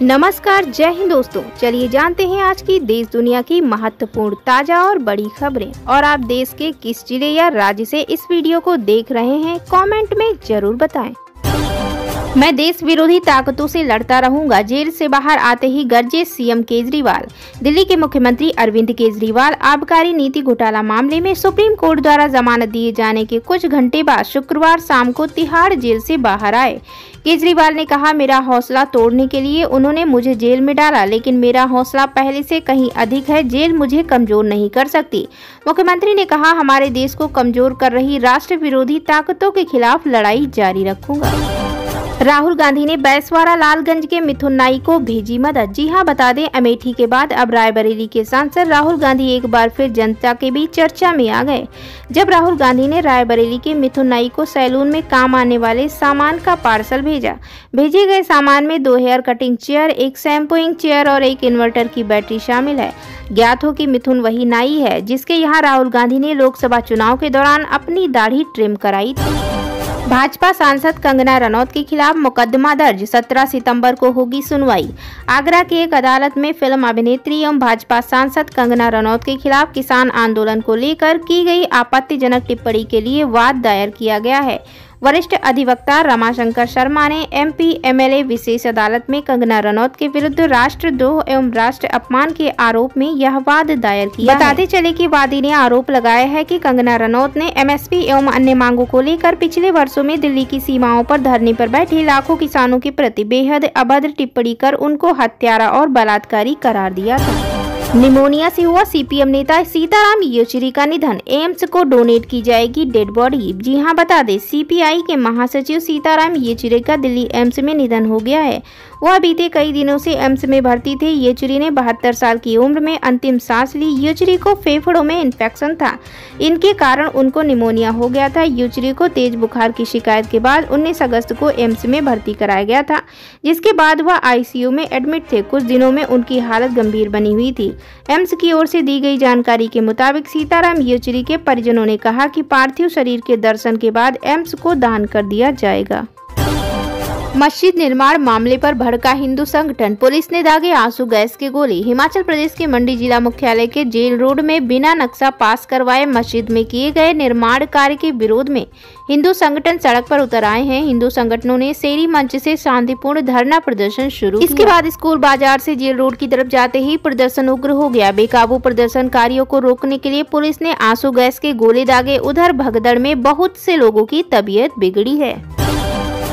नमस्कार, जय हिंद दोस्तों। चलिए जानते हैं आज की देश दुनिया की महत्वपूर्ण ताजा और बड़ी खबरें। और आप देश के किस जिले या राज्य से इस वीडियो को देख रहे हैं, कमेंट में जरूर बताएं। मैं देश विरोधी ताकतों से लड़ता रहूंगा, जेल से बाहर आते ही गरजे सीएम केजरीवाल। दिल्ली के मुख्यमंत्री अरविंद केजरीवाल आबकारी नीति घोटाला मामले में सुप्रीम कोर्ट द्वारा जमानत दिए जाने के कुछ घंटे बाद शुक्रवार शाम को तिहाड़ जेल से बाहर आए। केजरीवाल ने कहा, मेरा हौसला तोड़ने के लिए उन्होंने मुझे जेल में डाला, लेकिन मेरा हौसला पहले से कहीं अधिक है। जेल मुझे कमजोर नहीं कर सकती। मुख्यमंत्री ने कहा, हमारे देश को कमजोर कर रही राष्ट्र विरोधी ताकतों के खिलाफ लड़ाई जारी रखूंगा। राहुल गांधी ने बैसवाड़ा लालगंज के मिथुन नाई को भेजी मदद। जी हां, बता दें, अमेठी के बाद अब रायबरेली के सांसद राहुल गांधी एक बार फिर जनता के बीच चर्चा में आ गए, जब राहुल गांधी ने रायबरेली के मिथुन नाई को सैलून में काम आने वाले सामान का पार्सल भेजा। भेजे गए सामान में 2 हेयर कटिंग चेयर, एक शैम्पूइंग चेयर और एक इन्वर्टर की बैटरी शामिल है। ज्ञात हो कि मिथुन वही नाई है जिसके यहाँ राहुल गांधी ने लोकसभा चुनाव के दौरान अपनी दाढ़ी ट्रिम कराई थी। भाजपा सांसद कंगना रनौत के खिलाफ मुकदमा दर्ज, 17 सितंबर को होगी सुनवाई। आगरा की एक अदालत में फिल्म अभिनेत्री एवं भाजपा सांसद कंगना रनौत के खिलाफ किसान आंदोलन को लेकर की गई आपत्तिजनक टिप्पणी के लिए वाद दायर किया गया है। वरिष्ठ अधिवक्ता रमाशंकर शर्मा ने एमपी एमएलए विशेष अदालत में कंगना रनौत के विरुद्ध राष्ट्रद्रोह एवं राष्ट्र अपमान के आरोप में यह वाद दायर किया। बताते चले कि वादी ने आरोप लगाया है कि कंगना रनौत ने एमएसपी एवं अन्य मांगों को लेकर पिछले वर्षों में दिल्ली की सीमाओं पर धरने पर बैठे लाखों किसानों के प्रति बेहद अभद्र टिप्पणी कर उनको हत्यारा और बलात्कारी करार दिया था। निमोनिया से हुआ सीपीएम नेता सीताराम येचुरी का निधन, एम्स को डोनेट की जाएगी डेड बॉडी। जी हां, बता दें, सीपीआई के महासचिव सीताराम येचुरी का दिल्ली एम्स में निधन हो गया है। वह बीते कई दिनों से एम्स में भर्ती थे। येचुरी ने 72 साल की उम्र में अंतिम सांस ली। येचुरी को फेफड़ों में इन्फेक्शन था, इनके कारण उनको निमोनिया हो गया था। येचुरी को तेज बुखार की शिकायत के बाद 19 अगस्त को एम्स में भर्ती कराया गया था, जिसके बाद वह आईसीयू में एडमिट थे। कुछ दिनों में उनकी हालत गंभीर बनी हुई थी। एम्स की ओर से दी गई जानकारी के मुताबिक सीताराम येचुरी के परिजनों ने कहा कि पार्थिव शरीर के दर्शन के बाद एम्स को दान कर दिया जाएगा। मस्जिद निर्माण मामले पर भड़का हिंदू संगठन, पुलिस ने दागे आंसू गैस के गोले। हिमाचल प्रदेश के मंडी जिला मुख्यालय के जेल रोड में बिना नक्शा पास करवाए मस्जिद में किए गए निर्माण कार्य के विरोध में हिंदू संगठन सड़क पर उतर आए हैं। हिंदू संगठनों ने शेरी मंच से शांतिपूर्ण धरना प्रदर्शन शुरू किया। इसके बाद स्कूल बाजार से जेल रोड की तरफ जाते ही प्रदर्शन उग्र हो गया। बेकाबू प्रदर्शनकारियों को रोकने के लिए पुलिस ने आंसू गैस के गोले दागे। उधर भगदड़ में बहुत से लोगों की तबीयत बिगड़ी है।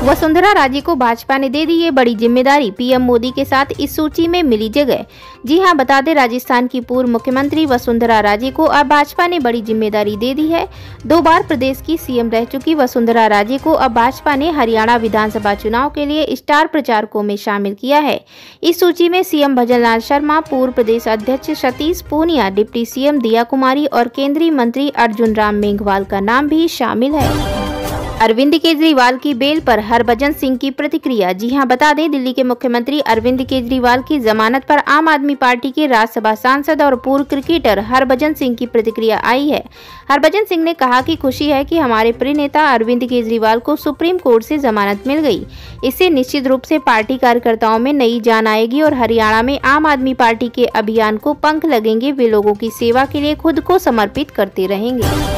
वसुंधरा राजे को भाजपा ने दे दी ये बड़ी जिम्मेदारी, पीएम मोदी के साथ इस सूची में मिली जगह। जी हां, बता दें, राजस्थान की पूर्व मुख्यमंत्री वसुंधरा राजे को अब भाजपा ने बड़ी जिम्मेदारी दे दी है। 2 बार प्रदेश की सीएम रह चुकी वसुंधरा राजे को अब भाजपा ने हरियाणा विधानसभा चुनाव के लिए स्टार प्रचारकों में शामिल किया है। इस सूची में सीएम भजनलाल शर्मा, पूर्व प्रदेश अध्यक्ष सतीश पूनिया, डिप्टी सीएम दिया कुमारी और केंद्रीय मंत्री अर्जुन राम मेघवाल का नाम भी शामिल है। अरविंद केजरीवाल की बेल पर हरभजन सिंह की प्रतिक्रिया। जी हां, बता दें, दिल्ली के मुख्यमंत्री अरविंद केजरीवाल की जमानत पर आम आदमी पार्टी के राज्यसभा सांसद और पूर्व क्रिकेटर हरभजन सिंह की प्रतिक्रिया आई है। हरभजन सिंह ने कहा कि खुशी है कि हमारे प्रिय नेता अरविंद केजरीवाल को सुप्रीम कोर्ट से जमानत मिल गई। इससे निश्चित रूप से पार्टी कार्यकर्ताओं में नई जान आएगी और हरियाणा में आम आदमी पार्टी के अभियान को पंख लगेंगे। वे लोगों की सेवा के लिए खुद को समर्पित करते रहेंगे।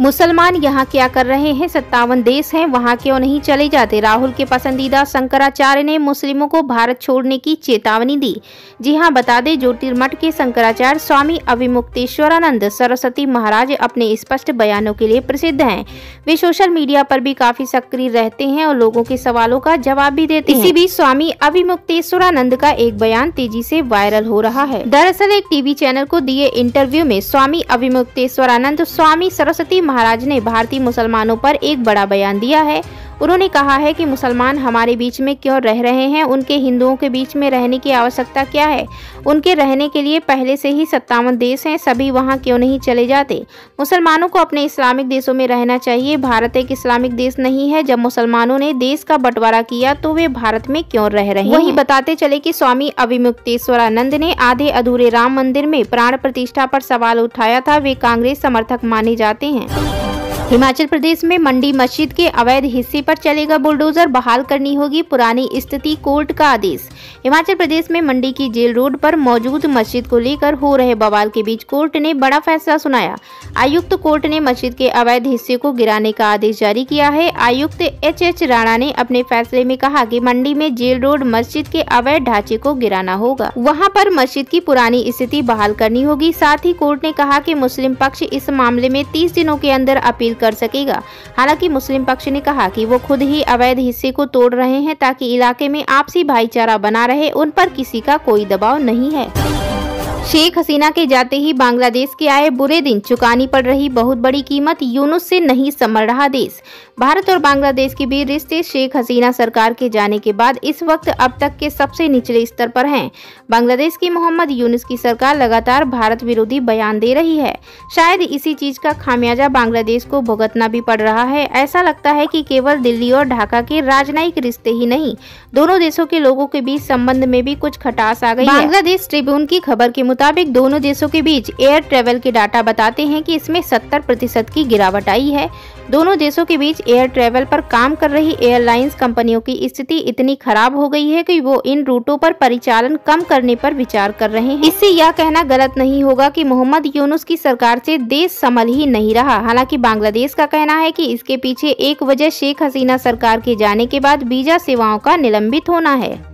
मुसलमान यहाँ क्या कर रहे हैं, 57 देश हैं, वहाँ क्यों नहीं चले जाते। राहुल के पसंदीदा शंकराचार्य ने मुस्लिमों को भारत छोड़ने की चेतावनी दी। जी हाँ, बता दें, ज्योतिर्मठ के शंकराचार्य स्वामी अविमुक्तेश्वरानंद सरस्वती महाराज अपने स्पष्ट बयानों के लिए प्रसिद्ध हैं। वे सोशल मीडिया पर भी काफी सक्रिय रहते हैं और लोगों के सवालों का जवाब भी देते हैं। इसी बीच स्वामी अविमुक्तेश्वरानंद का एक बयान तेजी से वायरल हो रहा है। दरअसल एक टीवी चैनल को दिए इंटरव्यू में स्वामी अविमुक्तेश्वरानंद स्वामी सरस्वती महाराज ने भारतीय मुसलमानों पर एक बड़ा बयान दिया है। उन्होंने कहा है कि मुसलमान हमारे बीच में क्यों रह रहे हैं, उनके हिंदुओं के बीच में रहने की आवश्यकता क्या है। उनके रहने के लिए पहले से ही 57 देश हैं, सभी वहां क्यों नहीं चले जाते। मुसलमानों को अपने इस्लामिक देशों में रहना चाहिए। भारत एक इस्लामिक देश नहीं है। जब मुसलमानों ने देश का बंटवारा किया तो वे भारत में क्यों रह रहे हैं। वहीं बताते चले कि स्वामी अविमुक्तेश्वरानंद ने आधे अधूरे राम मंदिर में प्राण प्रतिष्ठा पर सवाल उठाया था। वे कांग्रेस समर्थक माने जाते हैं। हिमाचल प्रदेश में मंडी मस्जिद के अवैध हिस्से पर चलेगा बुलडोजर, बहाल करनी होगी पुरानी स्थिति, कोर्ट का आदेश। हिमाचल प्रदेश में मंडी की जेल रोड पर मौजूद मस्जिद को लेकर हो रहे बवाल के बीच कोर्ट ने बड़ा फैसला सुनाया। आयुक्त कोर्ट ने मस्जिद के अवैध हिस्से को गिराने का आदेश जारी किया है। आयुक्त एच राणा ने अपने फैसले में कहा कि मंडी में जेल रोड मस्जिद के अवैध ढांचे को गिराना होगा, वहां पर मस्जिद की पुरानी स्थिति बहाल करनी होगी। साथ ही कोर्ट ने कहा कि मुस्लिम पक्ष इस मामले में 30 दिनों के अंदर अपील कर सकेगा। हालांकि मुस्लिम पक्ष ने कहा कि वो खुद ही अवैध हिस्से को तोड़ रहे हैं ताकि इलाके में आपसी भाईचारा बना रहे, उन पर किसी का कोई दबाव नहीं है। शेख हसीना के जाते ही बांग्लादेश के आए बुरे दिन, चुकानी पड़ रही बहुत बड़ी कीमत, यूनुस से नहीं संभल रहा देश। भारत और बांग्लादेश के बीच रिश्ते शेख हसीना सरकार के जाने के बाद इस वक्त अब तक के सबसे निचले स्तर पर हैं। बांग्लादेश की मोहम्मद यूनुस की सरकार लगातार भारत विरोधी बयान दे रही है। शायद इसी चीज का खामियाजा बांग्लादेश को भुगतना भी पड़ रहा है। ऐसा लगता है कि केवल दिल्ली और ढाका के राजनयिक रिश्ते ही नहीं, दोनों देशों के लोगों के बीच संबंध में भी कुछ खटास आ गई है। बांग्लादेश ट्रिब्यून की खबर के मुताबिक दोनों देशों के बीच एयर ट्रेवल के डाटा बताते हैं कि इसमें 70% की गिरावट आई है। दोनों देशों के बीच एयर ट्रेवल पर काम कर रही एयरलाइंस कंपनियों की स्थिति इतनी खराब हो गई है कि वो इन रूटों पर परिचालन कम करने पर विचार कर रहे हैं। इससे यह कहना गलत नहीं होगा कि मोहम्मद यूनुस की सरकार से देश संभल ही नहीं रहा। हालांकि बांग्लादेश का कहना है कि इसके पीछे एक वजह शेख हसीना सरकार के जाने के बाद वीजा सेवाओं का निलंबित होना है।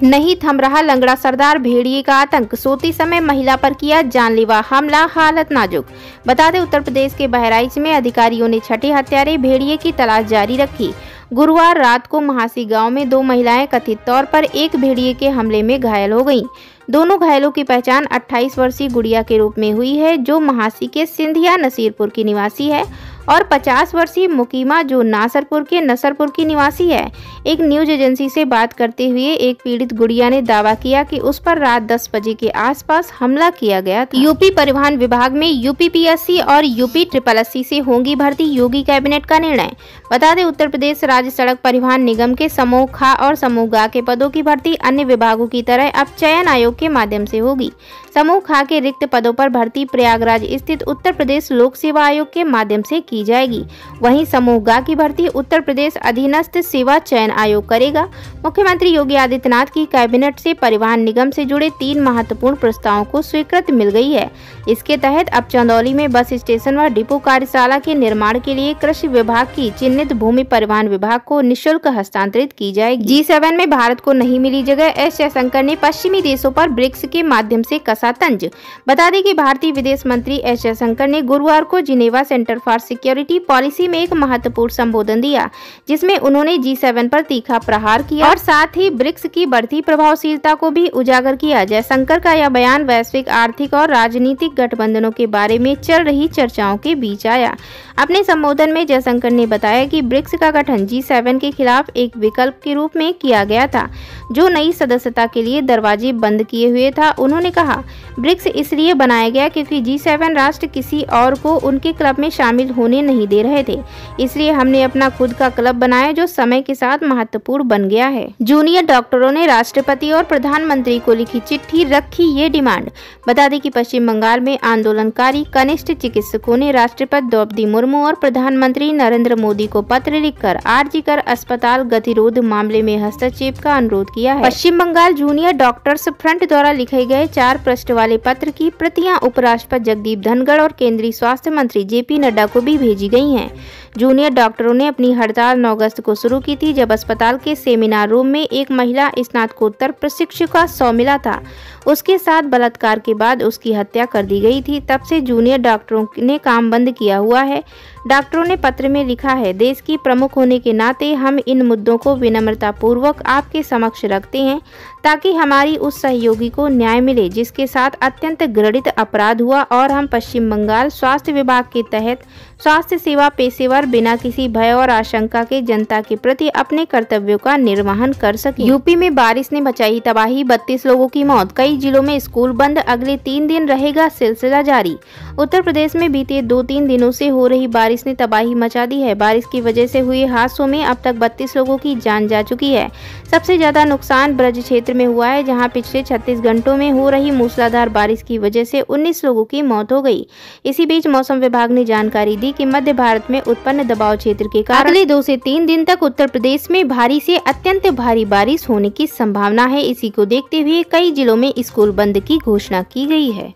नहीं थम रहा लंगड़ा सरदार, भेड़िए का आतंक, सोते समय महिला पर किया जानलेवा हमला, हालत नाजुक। बता दें, उत्तर प्रदेश के बहराइच में अधिकारियों ने छठे हत्यारे भेड़िए की तलाश जारी रखी। गुरुवार रात को महासी गांव में 2 महिलाएं कथित तौर पर एक भेड़िए के हमले में घायल हो गईं। दोनों घायलों की पहचान 28 वर्षीय गुड़िया के रूप में हुई है, जो महासी के सिंधिया नसीरपुर की निवासी है, और 50 वर्षीय मुकीमा, जो नासरपुर के नसरपुर की निवासी है। एक न्यूज एजेंसी से बात करते हुए एक पीड़ित गुड़िया ने दावा किया कि उस पर रात 10 बजे के आसपास हमला किया गया था। यूपी परिवहन विभाग में यूपीपीएससी और यूपीएसएससी से होंगी भर्ती, योगी कैबिनेट का निर्णय। बता दें, उत्तर प्रदेश राज्य सड़क परिवहन निगम के समूह ख और समूह ग के पदों की भर्ती अन्य विभागों की तरह अब चयन आयोग के माध्यम से होगी। समूह ख के रिक्त पदों पर भर्ती प्रयागराज स्थित उत्तर प्रदेश लोक सेवा आयोग के माध्यम से की जाएगी। वहीं समूह ग की भर्ती उत्तर प्रदेश अधीनस्थ सेवा चयन आयोग करेगा। मुख्यमंत्री योगी आदित्यनाथ की कैबिनेट से परिवहन निगम से जुड़े 3 महत्वपूर्ण प्रस्तावों को स्वीकृति मिल गई है। इसके तहत अब चंदौली में बस स्टेशन व डिपो कार्यशाला के निर्माण के लिए कृषि विभाग की चिन्हित भूमि परिवहन विभाग को निःशुल्क हस्तांतरित की जाएगी। G7 में भारत को नहीं मिली जगह, एस जयशंकर ने पश्चिमी देशों पर ब्रिक्स के माध्यम से कसा तंज। बता दें कि भारतीय विदेश मंत्री एस जयशंकर ने गुरुवार को Geneva centre for security policy में एक महत्वपूर्ण संबोधन दिया, जिसमें उन्होंने G7 पर तीखा प्रहार किया और साथ ही ब्रिक्स की बढ़ती प्रभावशीलता को भी उजागर किया। जयशंकर का यह बयान वैश्विक आर्थिक और राजनीतिक गठबंधनों के बारे में चल रही चर्चाओं के बीच आया। अपने संबोधन में जयशंकर ने बताया कि ब्रिक्स का गठन G7 के खिलाफ एक विकल्प के रूप में किया गया था, जो नई सदस्यता के लिए दरवाजे बंद किए हुए था। उन्होंने कहा, ब्रिक्स इसलिए बनाया गया क्योंकि G7 राष्ट्र किसी और को उनके क्लब में शामिल होने नहीं दे रहे थे, इसलिए हमने अपना खुद का क्लब बनाया, जो समय के साथ महत्वपूर्ण बन गया है। जूनियर डॉक्टरों ने राष्ट्रपति और प्रधानमंत्री को लिखी चिट्ठी, रखी ये डिमांड। बता दें कि पश्चिम बंगाल में आंदोलनकारी कनिष्ठ चिकित्सकों ने राष्ट्रपति द्रौपदी मुर्मू और प्रधानमंत्री नरेंद्र मोदी को पत्र लिखकर आरजीकर अस्पताल गतिरोध मामले में हस्तक्षेप का अनुरोध किया है। पश्चिम बंगाल जूनियर डॉक्टर्स फ्रंट द्वारा लिखे गए 4 पृष्ठ वाले पत्र की प्रतियां उपराष्ट्रपति जगदीप धनखड़ और केंद्रीय स्वास्थ्य मंत्री जेपी नड्डा को भी भेजी गई हैं। जूनियर डॉक्टरों ने अपनी हड़ताल 9 अगस्त को शुरू की थी, जब अस्पताल के सेमिनार रूम में एक महिला स्नातकोत्तर प्रशिक्षु का शव मिला था। उसके साथ बलात्कार के बाद उसकी हत्या कर दी गई थी। तब से जूनियर डॉक्टरों ने काम बंद किया हुआ है। डॉक्टरों ने पत्र में लिखा है, देश की प्रमुख होने के नाते हम इन मुद्दों को विनम्रता पूर्वक आपके समक्ष रखते हैं, ताकि हमारी उस सहयोगी को न्याय मिले जिसके साथ अत्यंत घृणित अपराध हुआ, और हम पश्चिम बंगाल स्वास्थ्य विभाग के तहत स्वास्थ्य सेवा पेशेवर बिना किसी भय और आशंका के जनता के प्रति अपने कर्तव्यों का निर्वहन कर सके। यूपी में बारिश ने मचाई तबाही, 32 लोगों की मौत, कई जिलों में स्कूल बंद, अगले 3 दिन रहेगा सिलसिला जारी। उत्तर प्रदेश में बीते 2-3 दिनों से हो रही बारिश ने तबाही मचा दी है। बारिश की वजह से हुए हादसों में अब तक 32 लोगों की जान जा चुकी है। सबसे ज्यादा नुकसान ब्रज क्षेत्र में हुआ है, जहां पिछले 36 घंटों में हो रही मूसलाधार बारिश की वजह से 19 लोगों की मौत हो गई। इसी बीच मौसम विभाग ने जानकारी दी थी कि मध्य भारत में उत्पन्न दबाव क्षेत्र के कारण अगले 2 से 3 दिन तक उत्तर प्रदेश में भारी से अत्यंत भारी बारिश होने की संभावना है। इसी को देखते हुए कई जिलों में स्कूल बंद की घोषणा की गई है।